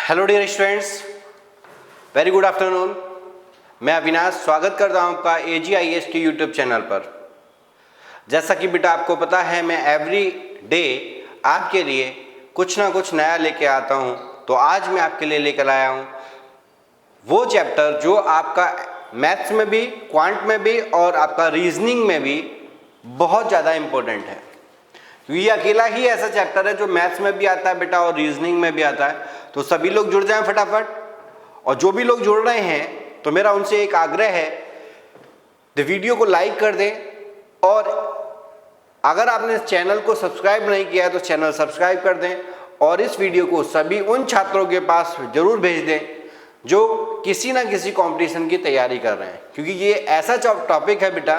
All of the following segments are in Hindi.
Hello dear students, very good afternoon. मैं अविनाश स्वागत करता हूं आपका AGIS के यूट्यूब चैनल पर। जैसा कि बेटा आपको पता है, मैं एवरी डे आपके लिए कुछ ना कुछ नया लेके आता हूं। तो आज मैं आपके लिए लेकर आया हूं वो चैप्टर जो आपका मैथ्स में भी, क्वांट में भी और आपका रीजनिंग में भी बहुत ज़्यादा इम्पोर्टेंट है। ये अकेला ही ऐसा चैप्टर है जो मैथ्स में भी आता है बेटा और रीजनिंग में भी आता है। तो सभी लोग जुड़ जाएं फटाफट। और जो भी लोग जुड़ रहे हैं तो मेरा उनसे एक आग्रह है, तो वीडियो को लाइक कर दें और अगर आपने चैनल को सब्सक्राइब नहीं किया है तो चैनल सब्सक्राइब कर दें और इस वीडियो को सभी उन छात्रों के पास जरूर भेज दें जो किसी ना किसी कंपटीशन की तैयारी कर रहे हैं, क्योंकि ये ऐसा टॉपिक है बेटा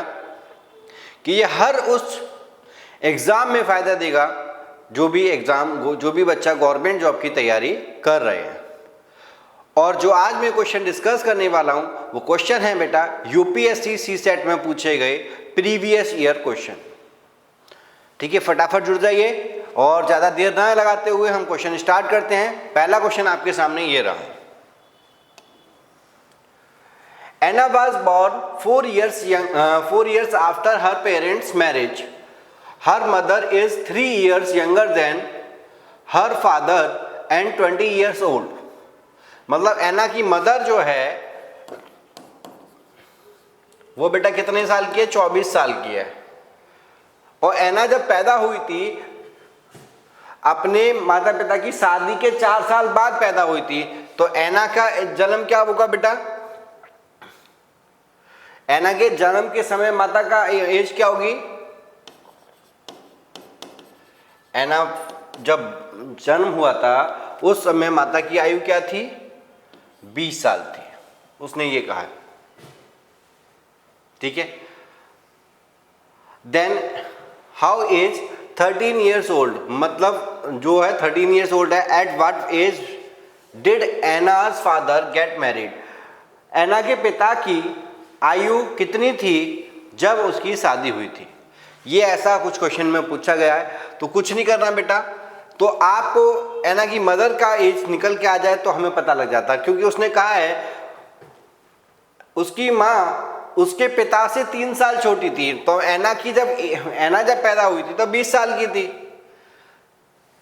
कि ये हर उस एग्ज़ाम में फ़ायदा देगा जो भी बच्चा गवर्नमेंट जॉब की तैयारी कर रहे हैं। और जो आज मैं क्वेश्चन डिस्कस करने वाला हूं वो क्वेश्चन है बेटा यूपीएससी सीसेट में पूछे गए प्रीवियस ईयर क्वेश्चन। ठीक है, फटाफट जुड़ जाइए और ज़्यादा देर ना लगाते हुए हम क्वेश्चन स्टार्ट करते हैं। पहला क्वेश्चन आपके सामने ये रहा। एना was born 4 years after her parents' marriage. Her mother is 3 years younger than her father and 20 years old. मतलब एना की मदर जो है वो बेटा कितने साल की है? 24 साल की है। और एना जब पैदा हुई थी अपने माता पिता की शादी के 4 साल बाद पैदा हुई थी। तो एना का जन्म क्या होगा बेटा? एना के जन्म के समय माता का एज क्या होगी? एना जब जन्म हुआ था उस समय माता की आयु क्या थी? 20 साल थी। उसने ये कहा है। ठीक है। Then how age 13 years old, मतलब जो है 13 years old है। At what age did Ena's father get married? Ena के पिता की आयु कितनी थी जब उसकी शादी हुई थी? ये ऐसा कुछ क्वेश्चन में पूछा गया है। तो कुछ नहीं करना बेटा, तो आपको एना की मदर का एज निकल के आ जाए तो हमें पता लग जाता है, क्योंकि उसने कहा है उसकी माँ उसके पिता से 3 साल छोटी थी। तो एना जब पैदा हुई थी तो 20 साल की थी।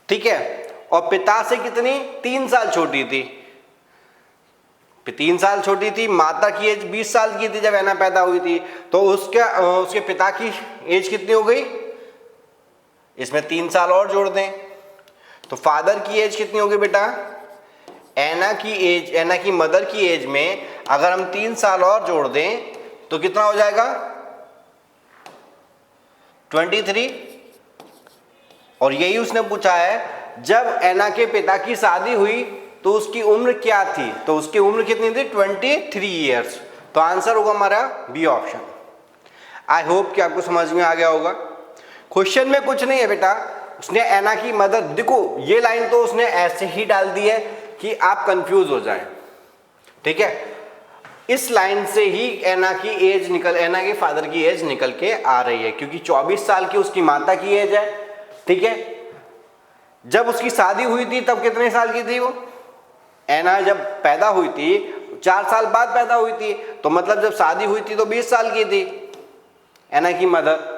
ठीक है, और पिता से कितनी? 3 साल छोटी थी। 3 साल छोटी थी। माता की एज 20 साल की थी जब एना पैदा हुई थी। तो उसके पिता की एज कितनी हो गई? इसमें 3 साल और जोड़ दें तो फादर की एज कितनी होगी बेटा? एना की मदर की एज में अगर हम 3 साल और जोड़ दें तो कितना हो जाएगा? 23। और यही उसने पूछा है, जब एना के पिता की शादी हुई तो उसकी उम्र क्या थी? तो उसकी उम्र कितनी थी? 23 years। तो आंसर होगा हमारा बी ऑप्शन। आई होप कि आपको समझ में आ गया होगा। क्वेश्चन में कुछ नहीं है बेटा। उसने एना की मदर, देखो ये लाइन तो उसने ऐसे ही डाल दी है कि आप कंफ्यूज हो जाएं। ठीक है, इस लाइन से ही एना के फादर की एज निकल के आ रही है, क्योंकि 24 साल की उसकी माता की एज है। ठीक है, जब उसकी शादी हुई थी तब कितने साल की थी वो? एना जब पैदा हुई थी 4 साल बाद पैदा हुई थी, तो मतलब जब शादी हुई थी तो 20 साल की थी एना की मदर।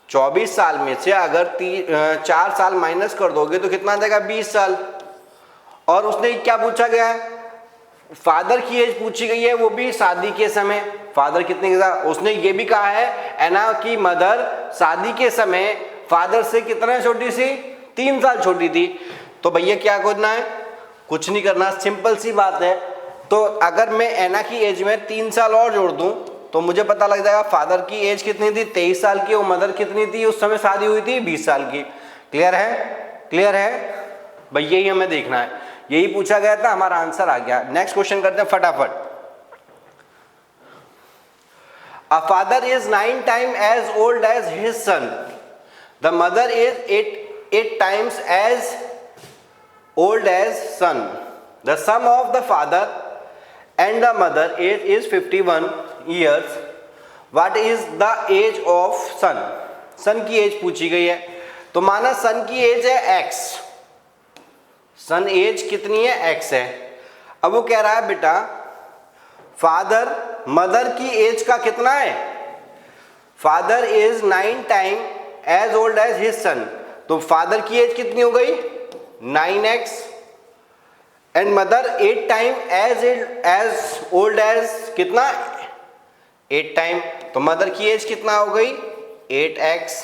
24 साल में से अगर 4 साल माइनस कर दोगे तो कितना आ जाएगा? 20 साल। और उसने क्या पूछा गया है? फादर की एज पूछी गई है, वो भी शादी के समय। फादर कितने के साथ? उसने ये भी कहा है एना की मदर शादी के समय फादर से कितना छोटी सी? 3 साल छोटी थी। तो भैया क्या करना है? कुछ नहीं करना, सिंपल सी बात है। तो अगर मैं एना की एज में 3 साल और जोड़ दूं तो मुझे पता लग जाएगा फादर की एज कितनी थी? 23 साल की। और मदर कितनी थी उस समय शादी हुई थी? 20 साल की। क्लियर है? क्लियर है भाई? यही हमें देखना है, यही पूछा गया था, हमारा आंसर आ गया। नेक्स्ट क्वेश्चन करते हैं फटाफट। A father is 9 times as old as his son. The mother is 8 times as old as son. The sum of the father and the mother age is 51 years. What is the age of son? सन की एज पूछी गई है। तो माना सन की एज है x, सन एज कितनी है, x है। अब वो कह रहा है बेटा फादर मदर की एज का कितना है, father is 9 time as old as his son, तो फादर की एज कितनी हो गई 9x and mother 8 time as old as कितना 8 टाइम, तो मदर की एज कितना हो गई 8x।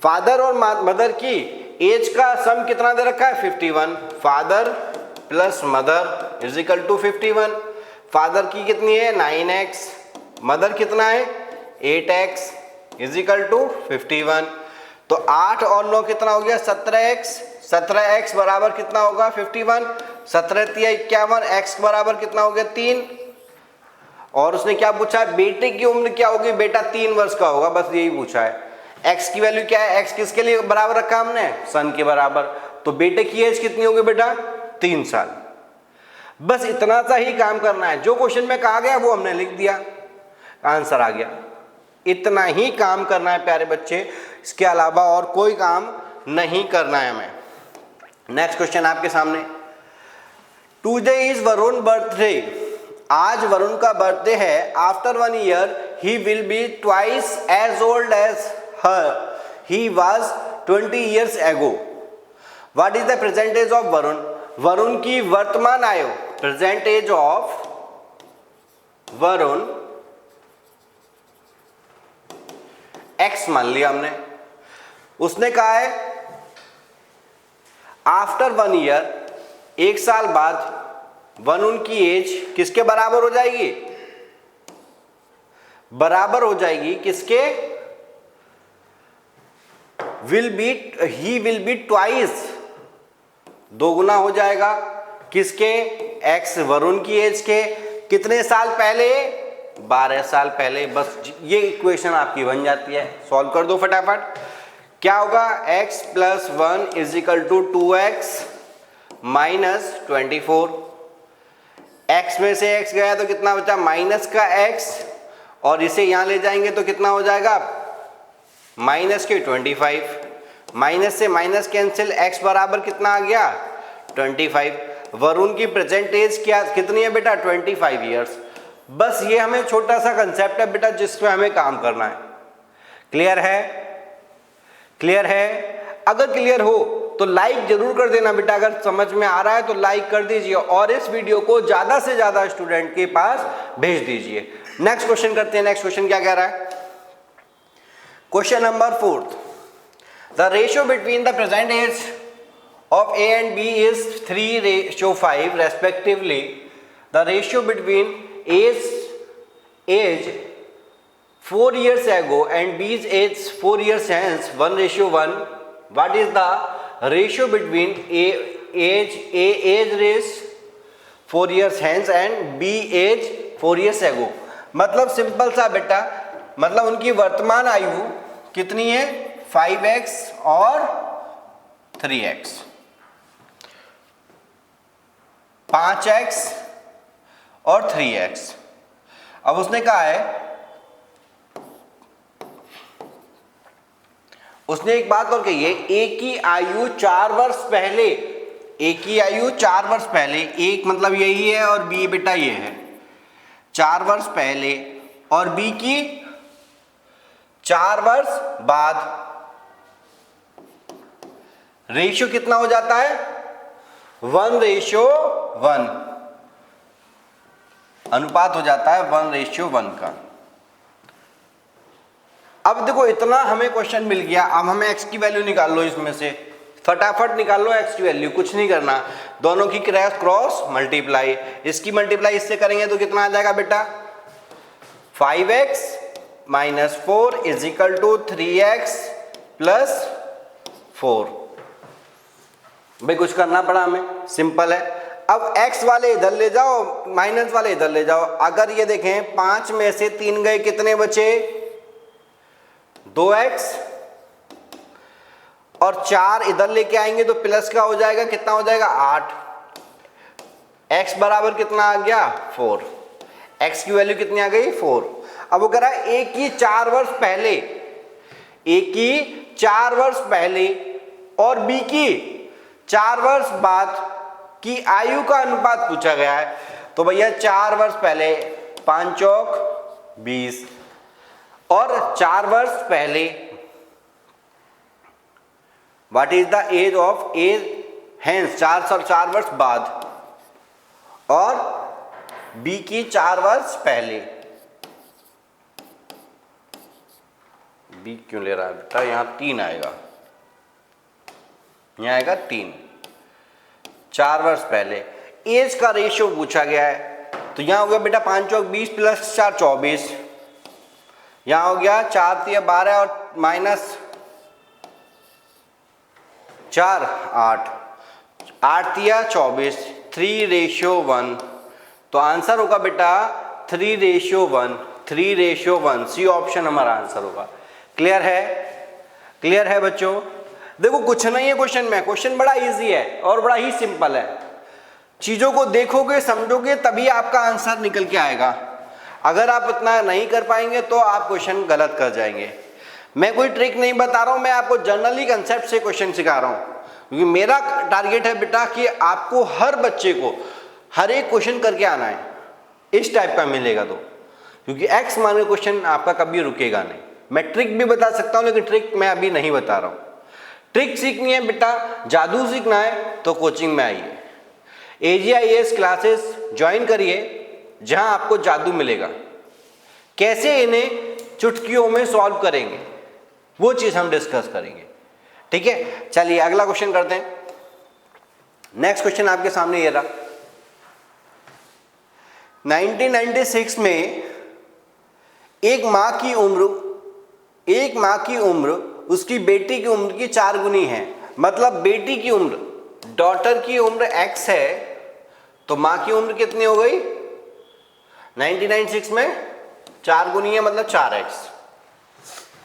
फादर और मदर की एज का सम कितना दे रखा है 51, father plus mother is equal to 51। फादर की कितनी है 9x, मदर कितना है 8x इज इक्वल टू 51। तो 8 और 9 कितना हो गया 17x, 17x बराबर कितना होगा 51, 17 तिया 51, x बराबर कितना हो गया 3। और उसने क्या पूछा है बेटे की उम्र क्या होगी, बेटा 3 वर्ष का होगा, बस यही पूछा है। x की वैल्यू क्या है, x किसके लिए बराबर रखा हमने सन के बराबर, तो बेटे की एज कितनी होगी बेटा 3 साल। बस इतना सा ही काम करना है, जो क्वेश्चन में कहा गया वो हमने लिख दिया, आंसर आ गया। इतना ही काम करना है प्यारे बच्चे, इसके अलावा और कोई काम नहीं करना है हमें। नेक्स्ट क्वेश्चन आपके सामने, टुडे इज वरुण बर्थडे, आज वरुण का बर्थडे है। After 1 year he will be twice as old as her he was 20 years ago. What is the present age of Varun, Varun की वर्तमान आयु, present age of Varun x मान लिया हमने। उसने कहा है आफ्टर 1 ईयर, 1 साल बाद वरुण की एज किसके बराबर हो जाएगी, बराबर हो जाएगी किसके, ही विल बी ट्वाइस, दोगुना हो जाएगा किसके x वरुण की एज के, कितने साल पहले 12 साल पहले। बस ये इक्वेशन आपकी बन जाती है, सॉल्व कर दो फटाफट। क्या होगा x plus 1 is equal to 2x minus 24, x में से x गया तो कितना बचा माइनस का x, और इसे यहां ले जाएंगे तो कितना हो जाएगा माइनस के 25, माइनस से माइनस कैंसिल, x बराबर कितना आ गया 25। वरुण की प्रेजेंट एज क्या कितनी है बेटा 25 ईयर्स। बस ये हमें छोटा सा कंसेप्ट है बेटा जिसमें हमें काम करना है। क्लियर है, क्लियर है। अगर क्लियर हो तो लाइक जरूर कर देना बेटा, अगर समझ में आ रहा है तो लाइक कर दीजिए और इस वीडियो को ज्यादा से ज्यादा स्टूडेंट के पास भेज दीजिए। नेक्स्ट क्वेश्चन करते हैं। नेक्स्ट क्वेश्चन क्या कह रहा है, question number 4, the ratio between the present age of A and B is 3:5 respectively. The ratio between A's age 4 years ago and B's age 4 years hence 1:1. What is the ratio between A age is 4 years hence and B age 4 years ago? मतलब सिंपल सा बेटा, मतलब उनकी वर्तमान आयु कितनी है 5x और 3x, 5x और 3x। अब उसने कहा है, उसने एक बात और कही है, एक की आयु 4 वर्ष पहले, एक की आयु 4 वर्ष पहले, एक मतलब यही है और बी बेटा ये है 4 वर्ष पहले, और बी की 4 वर्ष बाद। रेशियो कितना हो जाता है 1:1, अनुपात हो जाता है 1:1 का। अब देखो इतना हमें क्वेश्चन मिल गया, अब हमें x की वैल्यू निकाल लो, इसमें से फटाफट निकाल लो x की वैल्यू, कुछ नहीं करना, दोनों की क्रॉस मल्टीप्लाई, इसकी मल्टीप्लाई इससे करेंगे तो कितना आ जाएगा बेटा 5x minus 4 is equal to 3x plus 4। भाई कुछ करना पड़ा हमें, सिंपल है। अब x वाले इधर ले जाओ, माइनस वाले इधर ले जाओ। अगर ये देखें 5 में से 3 गए, कितने बचे 2x, और 4 इधर लेके आएंगे तो प्लस का हो जाएगा, कितना हो जाएगा 8, x बराबर कितना आ गया 4, x की वैल्यू कितनी आ गई 4। अब वो कह रहा है एक की 4 वर्ष पहले, एक की 4 वर्ष पहले और बी की 4 वर्ष बाद की आयु का अनुपात पूछा गया है, तो भैया 4 वर्ष पहले 5 चौक 20 और 4 वर्ष पहले what is the age of age hence 4 वर्ष बाद और बी की 4 वर्ष पहले। बी क्यों ले रहा है बेटा, यहां 3 आएगा, यहां आएगा 3। 4 वर्ष पहले एज का रेशियो पूछा गया है, तो यहां हो गया बेटा 5 चौक 20 प्लस 4 24, यहां हो गया 4 तिया 12 और माइनस 4 8, 8 तिया 24, 3:1, तो आंसर होगा बेटा 3:1, 3:1, सी ऑप्शन हमारा आंसर होगा। क्लियर है? क्लियर है बच्चों? देखो कुछ नहीं है क्वेश्चन में, क्वेश्चन बड़ा इजी है और बड़ा ही सिंपल है। चीजों को देखोगे समझोगे तभी आपका आंसर निकल के आएगा। अगर आप इतना नहीं कर पाएंगे तो आप क्वेश्चन गलत कर जाएंगे। मैं कोई ट्रिक नहीं बता रहा हूं, मैं आपको जनरली कंसेप्ट से क्वेश्चन सिखा रहा हूं, क्योंकि मेरा टारगेट है बेटा कि आपको हर बच्चे को हर एक क्वेश्चन करके आना है, इस टाइप का मिलेगा तो, क्योंकि एक्स माने क्वेश्चन आपका कभी रुकेगा नहीं। मैं ट्रिक भी बता सकता हूं लेकिन ट्रिक मैं अभी नहीं बता रहा हूं। ट्रिक सीखनी है बेटा, जादू सीखना है तो कोचिंग में आइए, AGIS क्लासेस ज्वाइन करिए जहां आपको जादू मिलेगा। कैसे इन्हें चुटकियों में सॉल्व करेंगे वो चीज हम डिस्कस करेंगे। ठीक है, चलिए अगला क्वेश्चन करते हैं। नेक्स्ट क्वेश्चन आपके सामने ये रहा। 1996 में एक माँ की उम्र उसकी बेटी की उम्र की 4 गुनी है। मतलब बेटी की उम्र, डॉटर की उम्र x है, तो माँ की उम्र कितनी हो गई? 1996 में 4 गुनी है, मतलब 4x।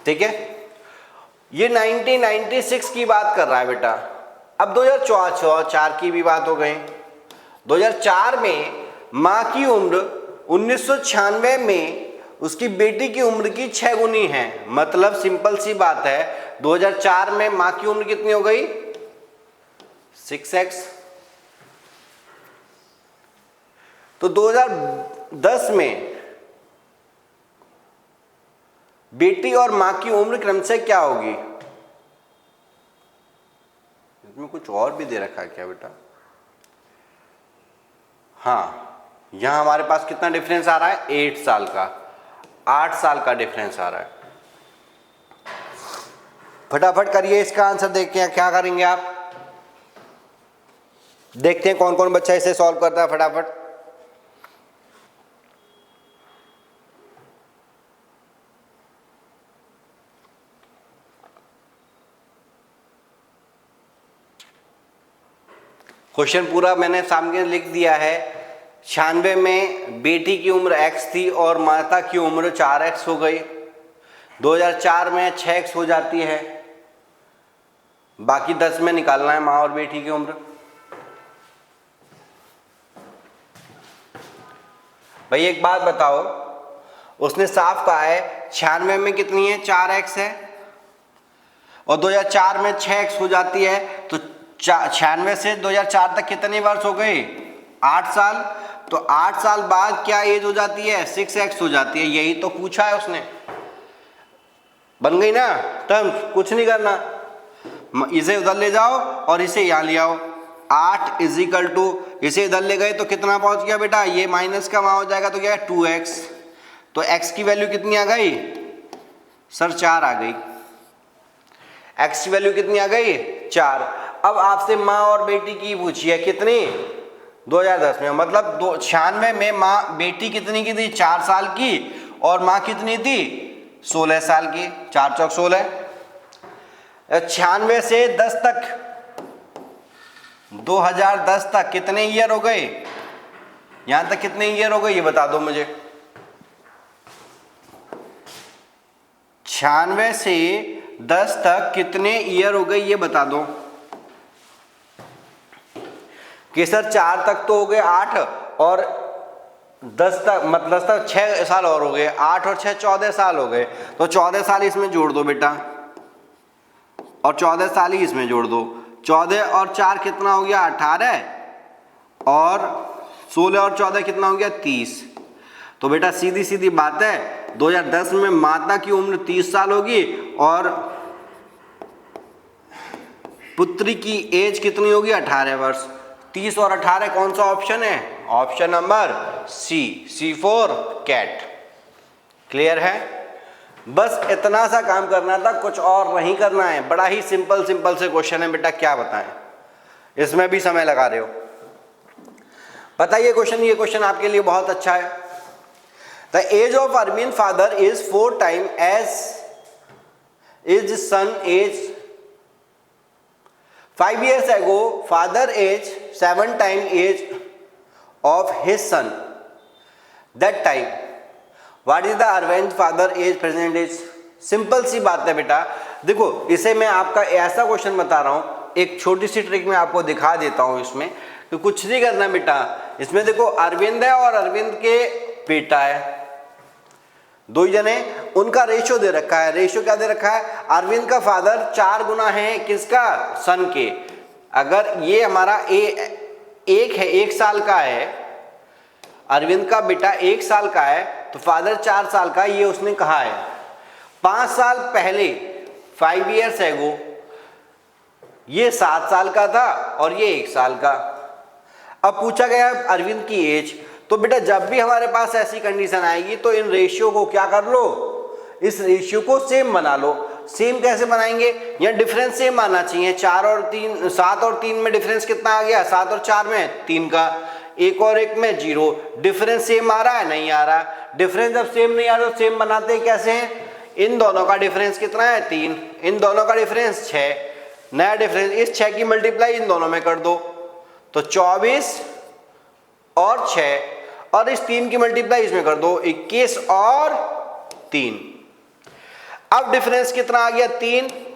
ठीक है, ये 1996 की बात कर रहा है बेटा। अब 2004 की भी बात हो गई। 2004 में माँ की उम्र 1996 में उसकी बेटी की उम्र की 6 गुनी है। मतलब सिंपल सी बात है, 2004 में माँ की उम्र कितनी हो गई? 6x। तो 2010 में बेटी और माँ की उम्र क्रमशः क्या होगी? इसमें कुछ और भी दे रखा है क्या बेटा? हाँ, यहां हमारे पास कितना डिफरेंस आ रहा है? 8 साल का, 8 साल का डिफरेंस आ रहा है। फटाफट करिए इसका आंसर, देखते हैं क्या करेंगे आप। देखते हैं कौन कौन बच्चा इसे सॉल्व करता है फटाफट। क्वेश्चन पूरा मैंने सामने लिख दिया है। 96 में बेटी की उम्र x थी और माता की उम्र 4x हो गई। 2004 में 6x हो जाती है। बाकी 10 में निकालना है माँ और बेटी की उम्र। भाई एक बात बताओ, उसने साफ कहा है 96 में कितनी है? 4x है, और 2004 में 6x हो जाती है, तो 96 से 2004 तक कितने वर्ष हो गए? 8 साल। तो 8 साल बाद क्या एज हो जाती है? 6x हो जाती है। यही तो पूछा है उसने। बन गई ना टर्म्स? कुछ नहीं करना, इसे उधर ले जाओ और इसे यहाँ ले आओ। 8 इजिकल टू, इसे इधर ले गए तो कितना पहुंच गया बेटा? ये माइनस का वहां हो जाएगा तो क्या है? 2x। तो x की वैल्यू कितनी आ गई सर? 4 आ गई। x की वैल्यू कितनी आ गई? 4। अब आपसे माँ और बेटी की पूछी है, कितनी? 2010 में। मतलब 96 में माँ बेटी कितनी की थी? 4 साल की, और माँ कितनी थी? 16 साल की। 4 चौक 16। 96 से 10 तक, 2010 तक कितने ईयर हो गए? यहां तक कितने ईयर हो गए ये बता दो मुझे। 96 से 10 तक कितने ईयर हो गए ये बता दो। कि सर 4 तक तो हो गए 8, और 10 तक मतलब 6 साल और हो गए। 8 और 6 14 साल हो गए। तो 14 साल इसमें जोड़ दो बेटा, और 14 साल ही इसमें जोड़ दो। 14 और 4 कितना हो गया 18, और 16 और 14 कितना हो गया 30। तो बेटा सीधी सीधी बात है 2010 में माता की उम्र 30 साल होगी और पुत्री की एज कितनी होगी 18 वर्ष। 30 और 18 कौन सा ऑप्शन है? Option number C for cat. Clear है? बस इतना सा काम करना था, कुछ और नहीं करना है। बड़ा ही सिंपल से क्वेश्चन है बेटा, क्या बताएं, इसमें भी समय लगा रहे हो। बताइए क्वेश्चन, ये क्वेश्चन आपके लिए बहुत अच्छा है। The age of Arvind father is 4 time as is son age 5 years ago, father age 7 times age of his son. That time, what is the Arvind father age present age? Simple सी बात है बेटा। देखो इसे मैं आपका ऐसा क्वेश्चन बता रहा हूँ, एक छोटी सी ट्रिक मैं आपको दिखा देता हूँ इसमें, तो कुछ नहीं करना बेटा। इसमें देखो अरविंद है और अरविंद के बेटा है, दो ही जने, उनका रेशियो दे रखा है। रेशियो क्या दे रखा है? अरविंद का फादर 4 गुना है किसका? सन के। अगर ये हमारा एक है, 1 साल का है, अरविंद का बेटा 1 साल का है, तो फादर 4 साल का, ये उसने कहा है। 5 साल पहले 5 years ago ये 7 साल का था और ये 1 साल का। अब पूछा गया अरविंद की एज, तो बेटा जब भी हमारे पास ऐसी कंडीशन आएगी तो इन रेशियो को क्या कर लो, इस रेशियो को सेम बना लो। सेम कैसे बनाएंगे? या डिफरेंस सेम आना चाहिए। 7 और 3 में डिफरेंस कितना आ गया? 7 और 4 में 3 का, 1 और 1 में 0। डिफरेंस सेम आ रहा है? नहीं आ रहा। डिफरेंस जब सेम नहीं आ रहा तो सेम बनाते हैं कैसे हैं? इन दोनों का डिफरेंस कितना है? 3, इन दोनों का डिफरेंस 6, नया डिफरेंस, इस 6 की मल्टीप्लाई इन दोनों में कर दो, तो 24 और 6, और इस 3 की मल्टीप्लाई इसमें कर दो, 21 और 3। अब डिफरेंस कितना आ गया?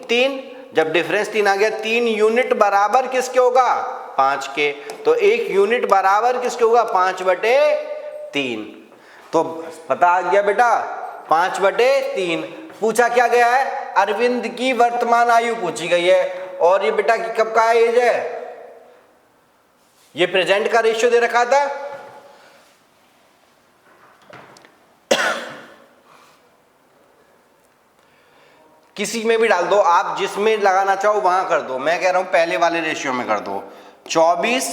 3। जब डिफरेंस 3 आ गया, 3 यूनिट बराबर किसके होगा? 5 के। तो 1 यूनिट बराबर किसके होगा? 5/3। तो पता आ गया बेटा, 5/3। पूछा क्या गया है? अरविंद की वर्तमान आयु पूछी गई है, और ये बेटा कब का एज है? ये प्रेजेंट का रेशियो दे रखा था। किसी में भी डाल दो आप, जिसमें लगाना चाहो वहां कर दो। मैं कह रहा हूं पहले वाले रेशियो में कर दो। 24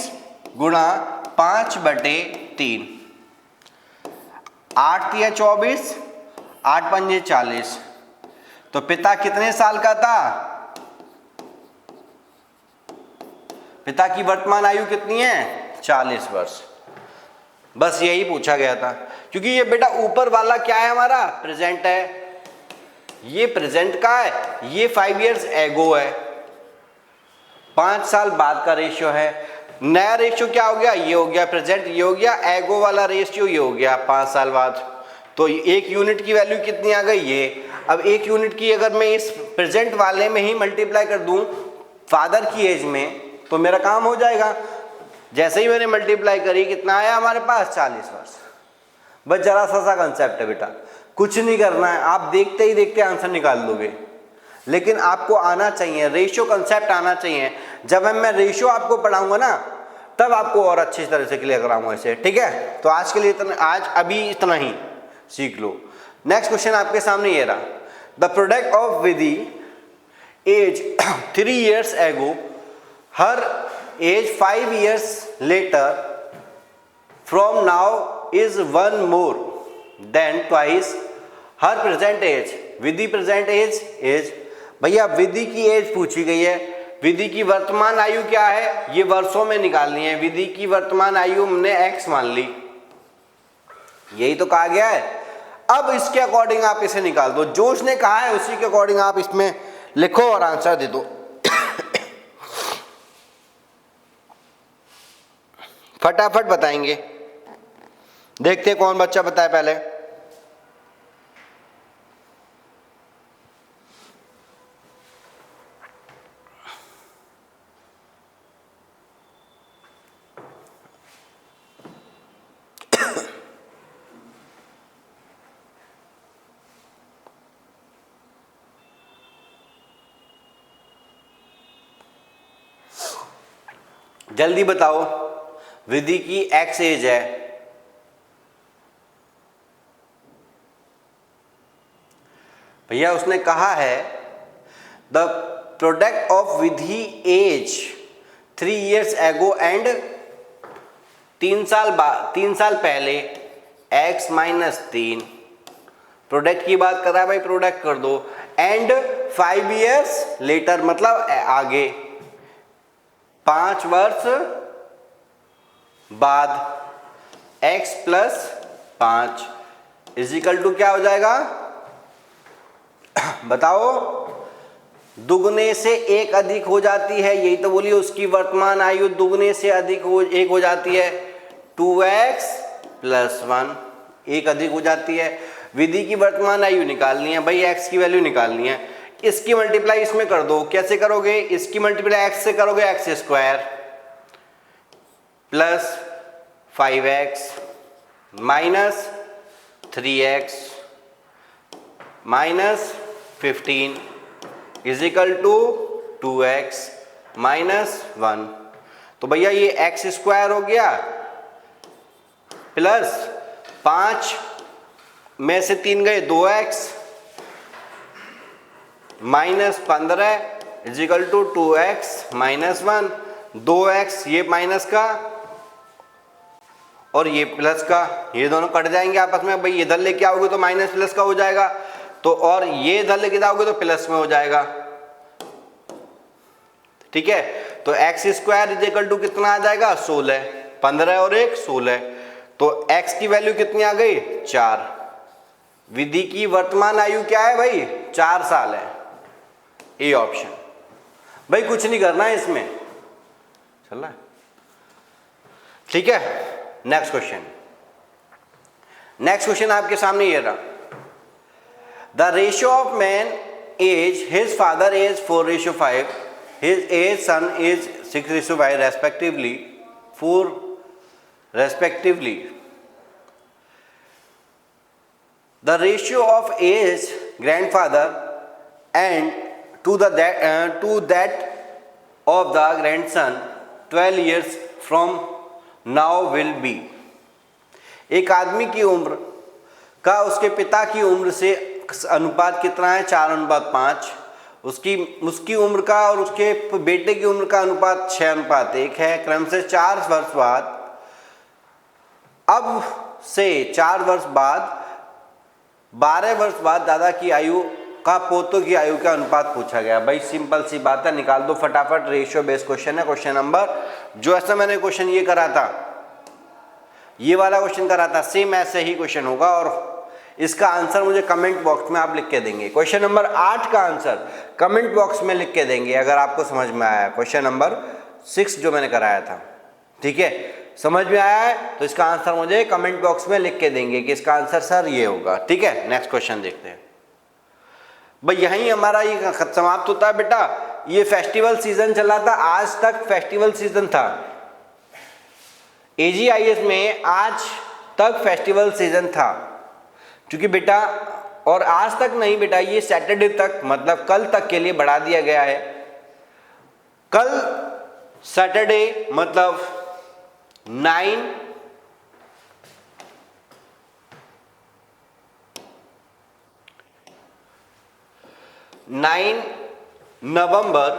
गुणा 5/3, 8 या 24, 8 पंजे 40। तो पिता कितने साल का था? पिता की वर्तमान आयु कितनी है? 40 वर्ष। बस यही पूछा गया था, क्योंकि ये बेटा ऊपर वाला क्या है हमारा? प्रेजेंट है। ये प्रेजेंट का है, ये 5 years ago है, 5 साल बाद का रेशियो है। नया रेशियो क्या हो गया? ये हो गया प्रेजेंट, ये हो गया एगो वाला रेशियो, ये हो गया 5 साल बाद। तो 1 यूनिट की वैल्यू कितनी आ गई? ये। अब 1 यूनिट की अगर मैं इस प्रेजेंट वाले में ही मल्टीप्लाई कर दूं फादर की एज में, तो मेरा काम हो जाएगा। जैसे ही मैंने मल्टीप्लाई करी, कितना आया हमारे पास? 40 वर्ष। बस जरा सा कंसेप्ट है बेटा, कुछ नहीं करना है, आप देखते ही देखते आंसर निकाल दोगे। लेकिन आपको आना चाहिए, रेशियो कंसेप्ट आना चाहिए। जब मैं रेशियो आपको पढ़ाऊंगा ना, तब आपको और अच्छी तरह से क्लियर कराऊंगा इसे। ठीक है, तो आज के लिए अभी इतना ही सीख लो। नेक्स्ट क्वेश्चन आपके सामने ये रहा। The product of Vidhi age 3 years ago, her age 5 years later from now is 1 more than twice her present as. Vidhi present as भैया विधि की एज पूछी गई है। विधि की वर्तमान आयु क्या है? ये वर्षों में निकालनी है। विधि की वर्तमान आयु हमने x मान ली, यही तो कहा गया है। अब इसके अकॉर्डिंग आप इसे निकाल दो, जो उसने कहा है उसी के अकॉर्डिंग आप इसमें लिखो और आंसर दे दो। फटाफट बताएंगे, देखते हैं कौन बच्चा बताए पहले। जल्दी बताओ, विधि की x एज है, भैया उसने कहा है the product of Vidhi age 3 years ago and 3 साल पहले x माइनस 3, प्रोडक्ट की बात कर रहा है भाई, प्रोडक्ट कर दो, एंड 5 years लेटर मतलब आगे 5 वर्ष बाद x प्लस 5 इजिकल टू क्या हो जाएगा बताओ, दुगने से एक अधिक हो जाती है, यही तो बोलिए, उसकी वर्तमान आयु दुगने से अधिक एक हो जाती है, 2x प्लस 1 एक अधिक हो जाती है। विधि की वर्तमान आयु निकालनी है भाई, x की वैल्यू निकालनी है, इसकी मल्टीप्लाई इसमें कर दो। कैसे करोगे, इसकी मल्टीप्लाई x से करोगे, x square plus 5x minus 3x minus 15 equal to 2x minus 1। तो भैया ये x स्क्वायर हो गया प्लस 5 में से 3 गए 2x minus 15 equal to 2x minus 1। 2x ये माइनस का और ये प्लस का, ये दोनों कट जाएंगे आपस में, भाई इधर लेके आओगे तो माइनस प्लस का हो जाएगा, तो और ये इधर लेके जाओगे तो प्लस में हो जाएगा। ठीक है, तो x square is equal to कितना आ जाएगा 16, 15 और 1 16, तो x की वैल्यू कितनी आ गई 4। विधि की वर्तमान आयु क्या है भाई 4 साल है, ए ऑप्शन। भाई कुछ नहीं करना है इसमें, चल रहा है। ठीक है, नेक्स्ट क्वेश्चन आपके सामने ये रहा, the ratio of man age his father age 4:5, his age son is 6:5 respectively, 4 respectively. The ratio of age grandfather and to that of the grandson 12 years from now will be, एक आदमी की उम्र का उसके पिता की उम्र से अनुपात कितना है 4:5, उसकी उम्र का और उसके बेटे की उम्र का अनुपात 6:1 है। क्रम से 4 वर्ष बाद, अब से 4 वर्ष बाद 12 वर्ष बाद दादा की आयु का पोतों की आयु का अनुपात पूछा गया। भाई सिंपल सी बात है, निकाल दो फटाफट, रेशियो बेस्ड क्वेश्चन है। क्वेश्चन नंबर जो ऐसा मैंने क्वेश्चन ये करा था, ये वाला क्वेश्चन करा था, सेम ऐसे ही क्वेश्चन होगा और इसका आंसर मुझे कमेंट बॉक्स में आप लिख के देंगे। क्वेश्चन नंबर 8 का आंसर कमेंट बॉक्स में लिख के देंगे अगर आपको समझ में आया। क्वेश्चन नंबर 6 जो मैंने कराया था, ठीक है, समझ में आया है तो इसका आंसर मुझे कमेंट बॉक्स में लिख के देंगे कि इसका आंसर सर ये होगा। ठीक है, नेक्स्ट क्वेश्चन देखते हैं। भाई यहीं हमारा ये समाप्त होता है बेटा। ये फेस्टिवल सीजन चला था, आज तक फेस्टिवल सीजन था AGIS में, आज तक फेस्टिवल सीजन था, क्योंकि बेटा, और आज तक नहीं बेटा, ये सैटरडे तक मतलब कल तक के लिए बढ़ा दिया गया है। कल सैटरडे मतलब 9 नवंबर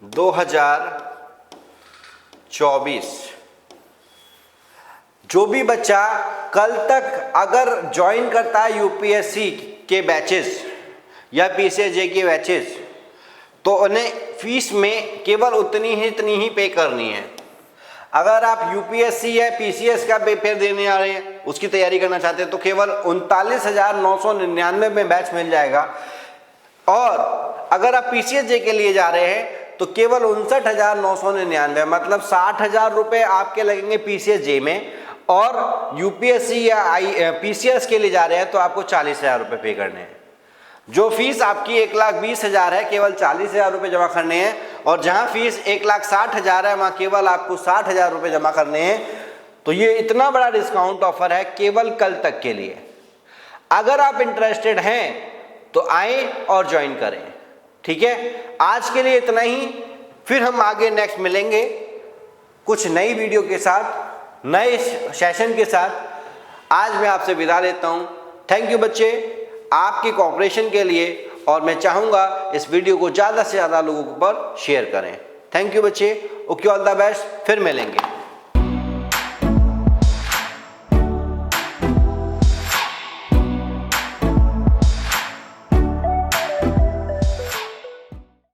2024। जो भी बच्चा कल तक अगर ज्वाइन करता है यूपीएससी के बैचेस या पीसीएसजे के बैचेस, तो उन्हें फीस में केवल इतनी ही पे करनी है। अगर आप यूपीएससी या पीसीएस का पेपर देने आ रहे हैं, उसकी तैयारी करना चाहते हैं, तो केवल 39,999 में बैच मिल जाएगा। और अगर आप पीसीएसजे के लिए जा रहे हैं तो केवल 59,999, मतलब 60,000 रुपये आपके लगेंगे पीसीएसजे में, और यूपीएससी या पीसीएस के लिए जा रहे हैं तो आपको 40,000 रुपये पे करने हैं। जो फीस आपकी 1,20,000 है, केवल 40,000 रुपये जमा करने हैं, और जहां फीस 1,60,000 है वहां केवल आपको 60,000 रुपये जमा करने हैं। तो ये इतना बड़ा डिस्काउंट ऑफर है केवल कल तक के लिए। अगर आप इंटरेस्टेड हैं तो आए और ज्वाइन करें। ठीक है, आज के लिए इतना ही, फिर हम आगे नेक्स्ट मिलेंगे। कुछ नई वीडियो के साथ, नए सेशन के साथ आज मैं आपसे विदा लेता हूं। थैंक यू बच्चे आपके कोऑपरेशन के लिए, और मैं चाहूँगा इस वीडियो को ज़्यादा से ज़्यादा लोगों पर शेयर करें। थैंक यू बच्चे, ओके, ऑल द बेस्ट, फिर मिलेंगे।